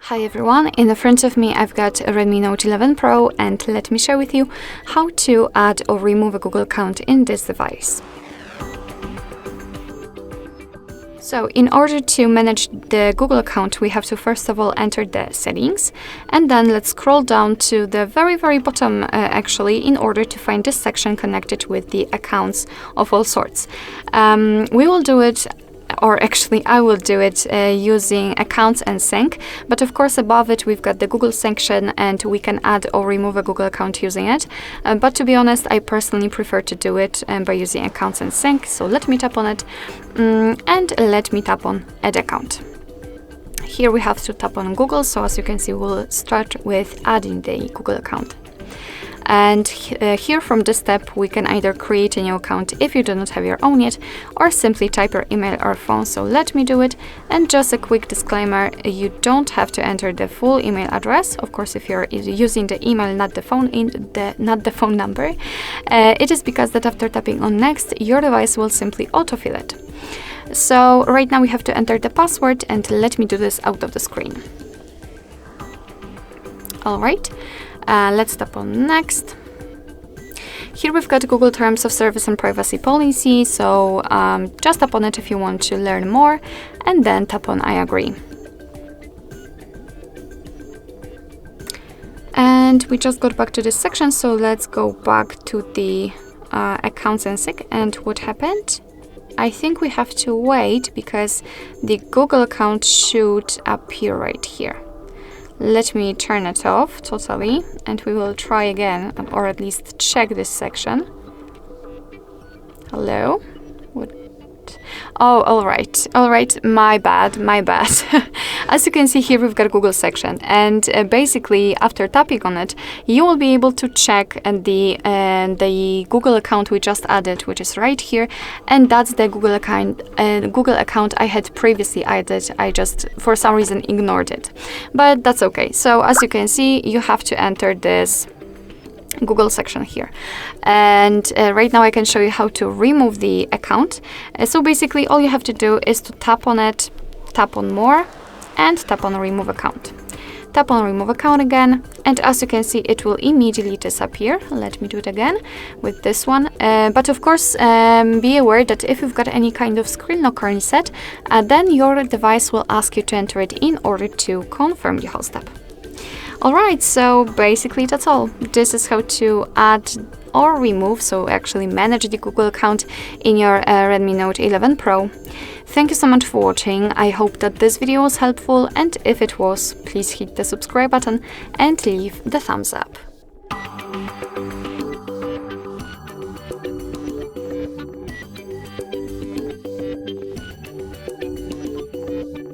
Hi everyone, in the front of me I've got a Redmi Note 11 Pro, and let me share with you how to add or remove a Google account in this device. So in order to manage the Google account, we have to first of all enter the settings, and then let's scroll down to the very bottom actually, in order to find this section connected with the accounts of all sorts. We will do it, or actually I will do it using accounts and sync, but of course above it we've got the Google section and we can add or remove a Google account using it, but to be honest I personally prefer to do it by using accounts and sync. So let me tap on it and let me tap on add account. Here we have to tap on Google, so as you can see we'll start with adding the Google account. And here from this step we can either create a new account if you do not have your own yet, or simply type your email or phone. So let me do it. And just a quick disclaimer, you don't have to enter the full email address. Of course, if you're using the email, not the phone number, it is because that after tapping on next, your device will simply autofill it. So right now we have to enter the password, and let me do this out of the screen. All right. Let's tap on next. Here we've got Google Terms of Service and Privacy Policy, so just tap on it if you want to learn more, and then tap on I agree. And we just got back to this section, so let's go back to the accounts and sync. And what happened? I think we have to wait because the Google account should appear right here. Let me turn it off totally, and we will try again, or at least check this section. Hello? What? Oh, all right, my bad. As you can see here, we've got Google section, and basically after tapping on it, you will be able to check the Google account we just added, which is right here, and that's the Google account I had previously added. I just for some reason ignored it, but that's okay. So as you can see, you have to enter this Google section here, and right now I can show you how to remove the account. So basically all you have to do is to tap on it, tap on more, and tap on remove account. Tap on remove account again, and as you can see it will immediately disappear. Let me do it again with this one, but of course be aware that if you've got any kind of screen lock reset, then your device will ask you to enter it in order to confirm the whole step. Alright, so basically that's all. This is how to add or remove, so actually manage the Google account in your Redmi Note 11 Pro. Thank you so much for watching. I hope that this video was helpful, and if it was, please hit the subscribe button and leave the thumbs up.